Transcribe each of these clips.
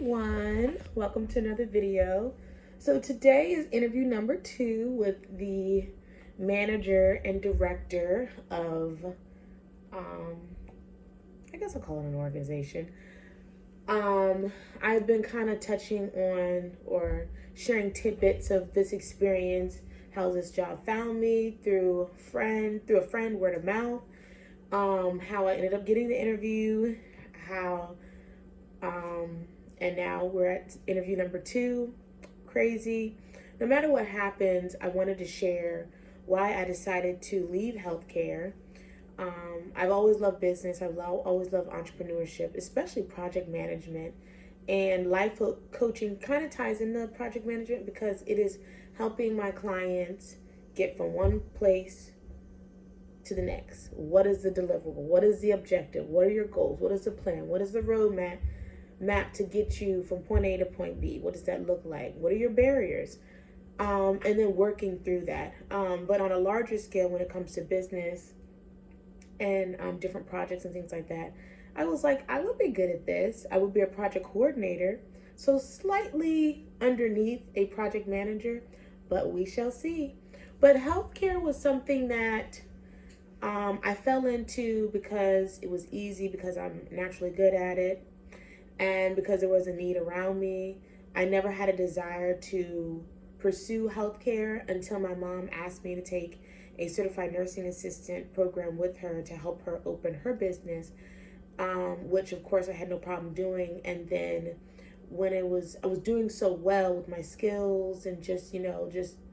everyone, welcome to another video. So today is interview number 2 with the manager and director of um I guess I'll call it an organization. I've been kind of touching on or sharing tidbits of this experience, how this job found me through a friend, word of mouth, how I ended up getting the interview, how um, and now we're at interview number 2. Crazy. No matter what happens, I wanted to share why I decided to leave healthcare. I've always loved business. Always loved entrepreneurship, especially project management. And coaching kind of ties into project management because it is helping my clients get from one place to the next. What is the deliverable? What is the objective? What are your goals? What is the plan? What is the roadmap to get you from point A to point B? What does that look like? What are your barriers? And then working through that. But on a larger scale, when it comes to business and different projects and things like that, I was like, I would be good at this. I would be a project coordinator, so slightly underneath a project manager, but we shall see. But healthcare was something that I fell into because it was easy, because I'm naturally good at it, and because there was a need around me. I never had a desire to pursue healthcare until my mom asked me to take a certified nursing assistant program with her to help her open her business, which of course I had no problem doing. And then when I was doing so well with my skills and just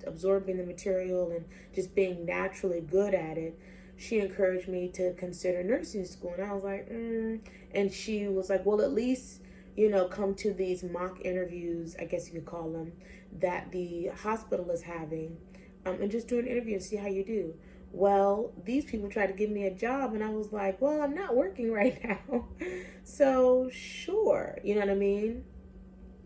absorbing the material and just being naturally good at it, she encouraged me to consider nursing school. And I was like, and she was like, well, at least, come to these mock interviews, I guess you could call them, that the hospital is having, and just do an interview and see how you do. Well, these people tried to give me a job, and I was like, well, I'm not working right now. So, sure, you know what I mean?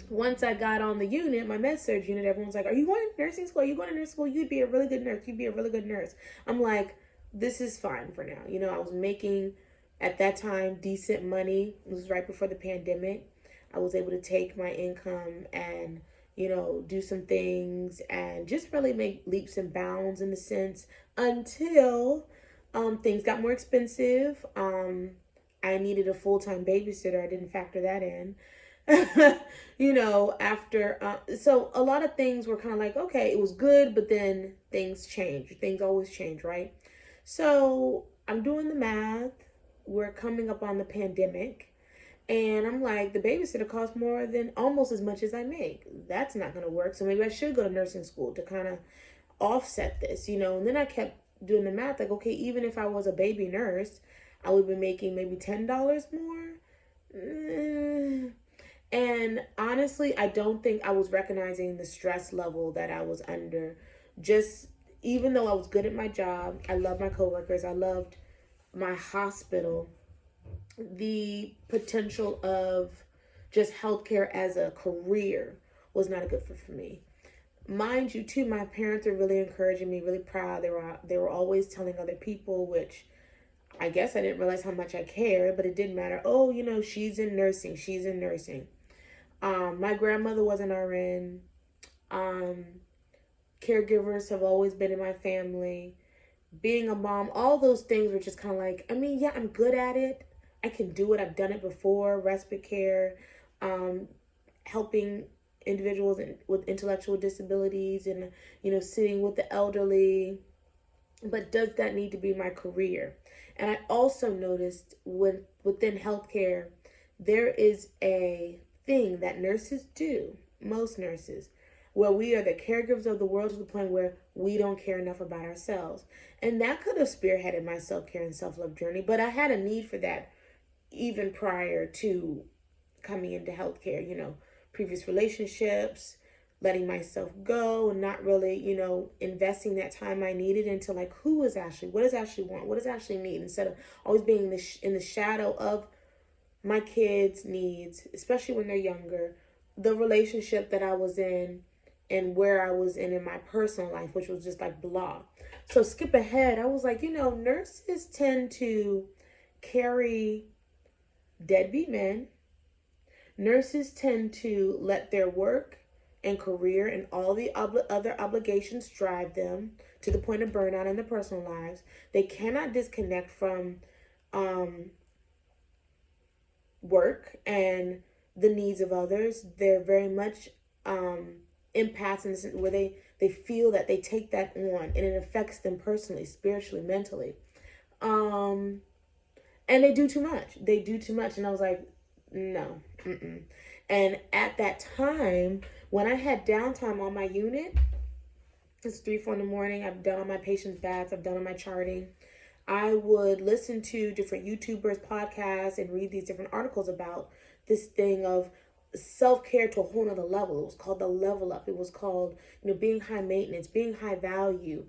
Once I got on the unit, my med surg unit, everyone's like, are you going to nursing school? Are you going to nursing school? You'd be a really good nurse. You'd be a really good nurse. I'm like, this is fine for now. I was making, at that time, decent money. It was right before the pandemic. I was able to take my income and, do some things and just really make leaps and bounds in the sense until things got more expensive. I needed a full-time babysitter. I didn't factor that in. After, so a lot of things were kind of like, okay, it was good, but then things change. Things always change, right? So I'm doing the math. We're coming up on the pandemic. And I'm like, the babysitter costs more than almost as much as I make. That's not going to work. So maybe I should go to nursing school to kind of offset this, And then I kept doing the math. Like, okay, even if I was a baby nurse, I would be making maybe $10 more. And honestly, I don't think I was recognizing the stress level that I was under. Just even though I was good at my job, I loved my coworkers, I loved my hospital, the potential of just healthcare as a career was not a good fit for me. Mind you, too, my parents are really encouraging me, really proud. They were always telling other people, which I guess I didn't realize how much I cared, but it didn't matter. Oh, she's in nursing. She's in nursing. My grandmother was an RN. Caregivers have always been in my family. Being a mom, all those things were just kind of like, yeah, I'm good at it. I can do it. I've done it before. Respite care, helping individuals with intellectual disabilities and, sitting with the elderly. But does that need to be my career? And I also noticed within healthcare, there is a thing that nurses do, most nurses, where we are the caregivers of the world to the point where we don't care enough about ourselves. And that could have spearheaded my self-care and self-love journey, but I had a need for that even prior to coming into healthcare, previous relationships, letting myself go and not really, investing that time I needed into like, what does Ashley want? What does Ashley need? Instead of always being in the shadow of my kids' needs, especially when they're younger, the relationship that I was in and where I was in my personal life, which was just like blah. So skip ahead. I was like, nurses tend to carry deadbeat men, Nurses tend to let their work and career and all the other obligations drive them to the point of burnout in their personal lives. They cannot disconnect from um, work and the needs of others. They're very much empaths in the sense where they feel that they take that on and it affects them personally, spiritually, mentally. Um, and they do too much. They do too much. And I was like, no. Mm-mm. And at that time, when I had downtime on my unit, it's 3, 4 in the morning. I've done all my patients' baths. I've done all my charting. I would listen to different YouTubers, podcasts, and read these different articles about this thing of self-care to a whole nother level. It was called the level up. It was called, being high maintenance, being high value,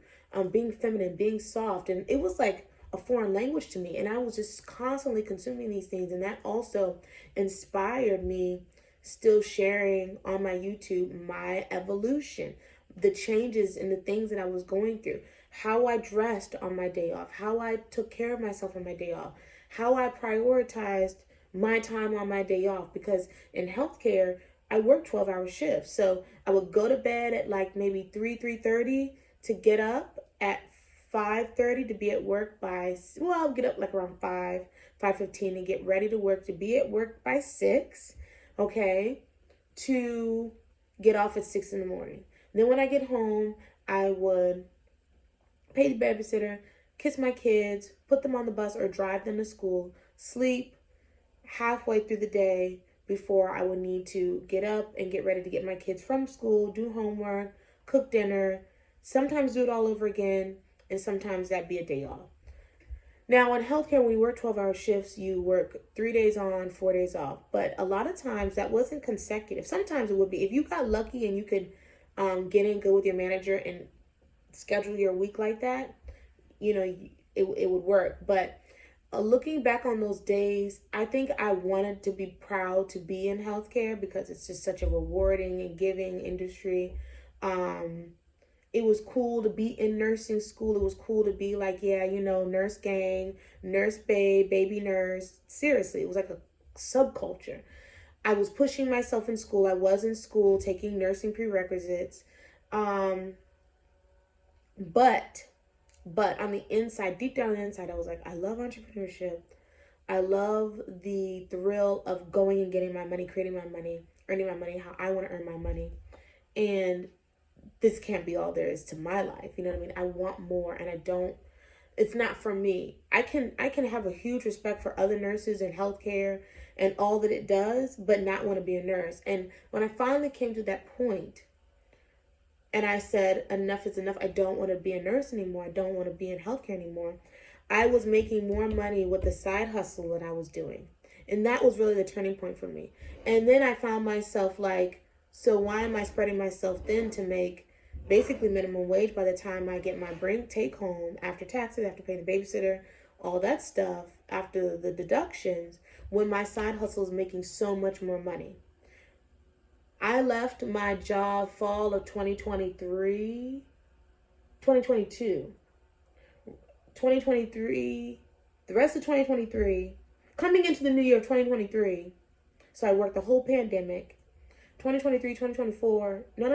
being feminine, being soft. And it was like a foreign language to me. And I was just constantly consuming these things. And that also inspired me still sharing on my YouTube my evolution, the changes and the things that I was going through, how I dressed on my day off, how I took care of myself on my day off, how I prioritized my time on my day off. Because in healthcare, I work 12-hour shifts. So I would go to bed at like maybe 3:30 to get up at 5:30 to be at work by, well, I'll get up like around 5:15 and get ready to work to be at work by 6, okay, to get off at 6 in the morning. Then when I get home, I would pay the babysitter, kiss my kids, put them on the bus or drive them to school, sleep halfway through the day before I would need to get up and get ready to get my kids from school, do homework, cook dinner, sometimes do it all over again, and sometimes that'd be a day off. Now, in healthcare, when you work 12-hour shifts, you work 3 days on, 4 days off. But a lot of times that wasn't consecutive. Sometimes it would be. If you got lucky and you could get in good with your manager and schedule your week like that, it would work. But looking back on those days, I think I wanted to be proud to be in healthcare because it's just such a rewarding and giving industry. It was cool to be in nursing school. It was cool to be like, nurse gang, nurse babe, baby nurse. Seriously, it was like a subculture. I was pushing myself in school. I was in school taking nursing prerequisites. But on the inside, deep down on the inside, I was like, I love entrepreneurship. I love the thrill of going and getting my money, creating my money, earning my money, how I want to earn my money. And this can't be all there is to my life. You know what I mean? I want more, and it's not for me. I can have a huge respect for other nurses and healthcare and all that it does, but not want to be a nurse. And when I finally came to that point and I said, enough is enough, I don't want to be a nurse anymore, I don't want to be in healthcare anymore, I was making more money with the side hustle that I was doing. And that was really the turning point for me. And then I found myself like, so why am I spreading myself thin to make basically minimum wage by the time I get my take home after taxes, after paying the babysitter, all that stuff, after the deductions, when my side hustle is making so much more money? I left my job fall of 2023, 2023, the rest of 2023, coming into the new year of 2023. So I worked the whole pandemic. 2023, 2024, no,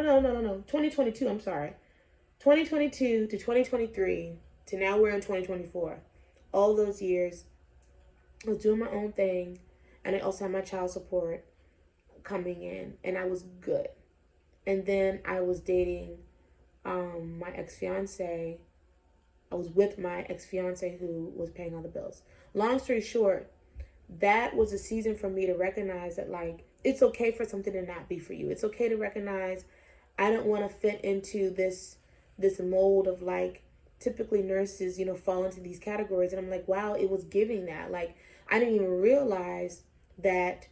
2022, I'm sorry. 2022 to 2023 to now we're in 2024. All those years, I was doing my own thing, and I also had my child support coming in, and I was good. And then I was dating my ex-fiance. I was with my ex-fiance who was paying all the bills. Long story short, that was a season for me to recognize that, like, it's okay for something to not be for you. It's okay to recognize I don't want to fit into this mold of, like, typically nurses, fall into these categories. And I'm like, wow, it was giving that. Like, I didn't even realize that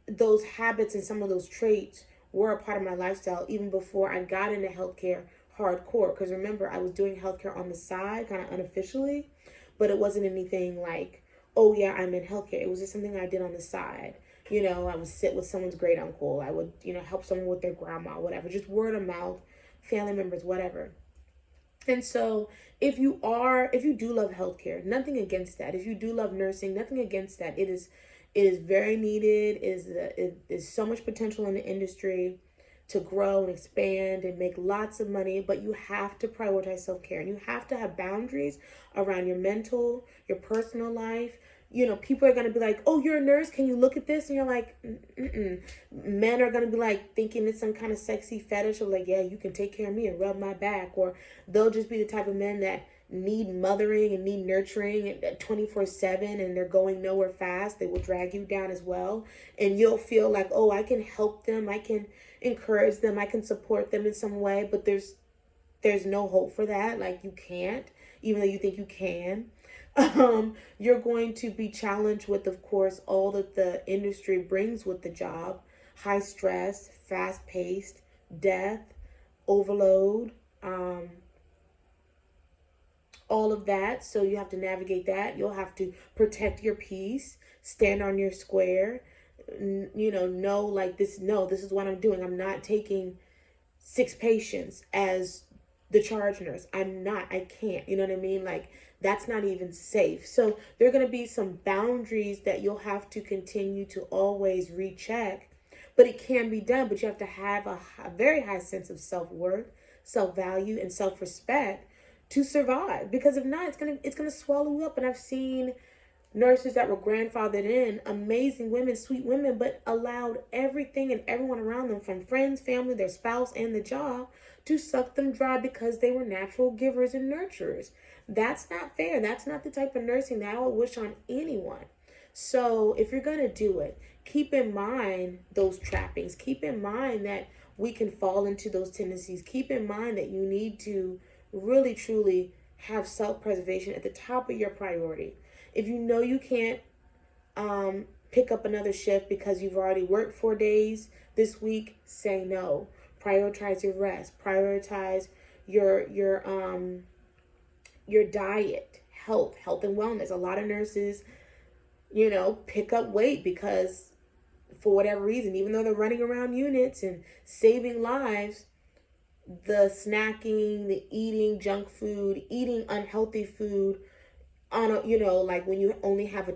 those habits and some of those traits were a part of my lifestyle even before I got into healthcare hardcore. Because remember, I was doing healthcare on the side, kind of unofficially, but it wasn't anything like, oh yeah, I'm in healthcare. It was just something I did on the side. I would sit with someone's great uncle. I would, help someone with their grandma, whatever. Just word of mouth, family members, whatever. And so if you do love healthcare, nothing against that. If you do love nursing, nothing against that. It is very needed. It is so much potential in the industry to grow and expand and make lots of money, but you have to prioritize self-care, and you have to have boundaries around your mental, your personal life. You know, people are going to be like, oh, you're a nurse, can you look at this? And you're like, mm-mm. Men are going to be like thinking it's some kind of sexy fetish of like, yeah, you can take care of me and rub my back. Or they'll just be the type of men that need mothering and need nurturing at 24/7, and they're going nowhere fast. They will drag you down as well, and you'll feel like, oh, I can help them, I can encourage them, I can support them in some way, but there's no hope for that. Like, you can't, even though you think you can. You're going to be challenged with, of course, all that the industry brings with the job: high stress, fast paced, death, overload, all of that. So you have to navigate that. You'll have to protect your peace, stand on your square, know like this, no, this is what I'm doing. I'm not taking 6 patients as the charge nurse. I can't, you know what I mean? Like, that's not even safe. So there are going to be some boundaries that you'll have to continue to always recheck, but it can be done. But you have to have a very high sense of self-worth, self-value, and self-respect to survive, because if not, it's gonna swallow you up. And I've seen nurses that were grandfathered in, amazing women, sweet women, but allowed everything and everyone around them, from friends, family, their spouse, and the job, to suck them dry because they were natural givers and nurturers. That's not fair. That's not the type of nursing that I would wish on anyone. So if you're gonna do it, keep in mind those trappings. Keep in mind that we can fall into those tendencies. Keep in mind that you need to really, truly have self-preservation at the top of your priority. If you know you can't pick up another shift because you've already worked 4 days this week, say no. Prioritize your rest. Prioritize your diet, health and wellness. A lot of nurses, pick up weight because, for whatever reason, even though they're running around units and saving lives, the snacking, the eating junk food, eating unhealthy food on like when you have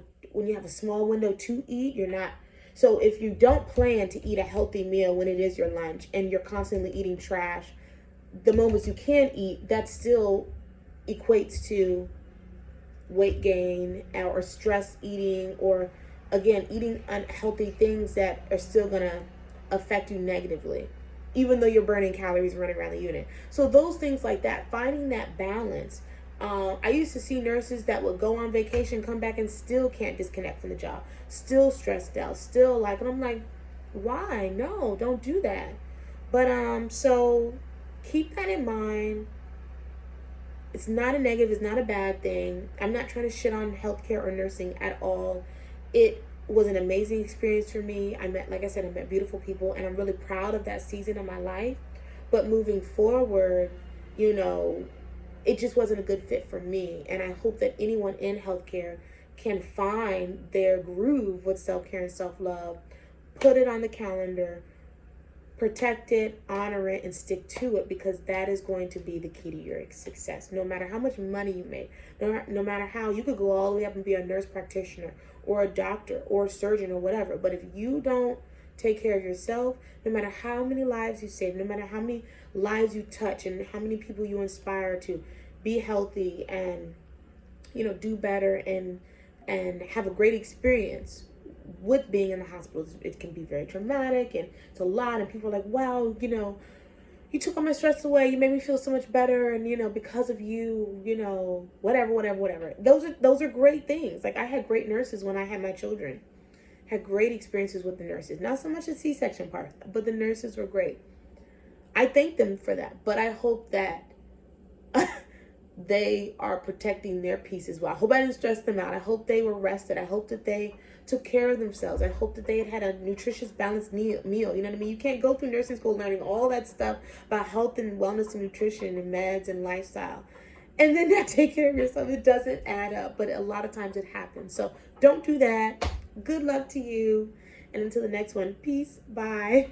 a small window to eat, you're not. So if you don't plan to eat a healthy meal when it is your lunch, and you're constantly eating trash the moments you can eat, that still equates to weight gain or stress eating, or again, eating unhealthy things that are still gonna affect you negatively, even though you're burning calories running around the unit. So those things like that, finding that balance. I used to see nurses that would go on vacation, come back, and still can't disconnect from the job, still stressed out, still like, and I'm like, why? No, don't do that. But so keep that in mind. It's not a negative, it's not a bad thing. I'm not trying to shit on healthcare or nursing at all. It was an amazing experience for me. Like I said, I met beautiful people, and I'm really proud of that season of my life. But moving forward, it just wasn't a good fit for me. And I hope that anyone in healthcare can find their groove with self-care and self-love, put it on the calendar, protect it, honor it, and stick to it, because that is going to be the key to your success. No matter how much money you make, no matter how, you could go all the way up and be a nurse practitioner or a doctor or a surgeon or whatever. But if you don't take care of yourself, no matter how many lives you save, no matter how many lives you touch, and how many people you inspire to be healthy and, do better and have a great experience with being in the hospital, it can be very traumatic, and it's a lot, and people are like, wow, you took all my stress away, you made me feel so much better, and because of you, whatever. Those are great things. Like, I had great nurses when I had my children. Had great experiences with the nurses. Not so much the C-section part, but the nurses were great. I thank them for that, but I hope that they are protecting their peace as well. I hope I didn't stress them out. I hope they were rested. I hope that they took care of themselves. I hope that they had a nutritious, balanced meal. You know what I mean? You can't go through nursing school learning all that stuff about health and wellness and nutrition and meds and lifestyle, and then not take care of yourself. It doesn't add up, but a lot of times it happens. So don't do that. Good luck to you. And until the next one, peace. Bye.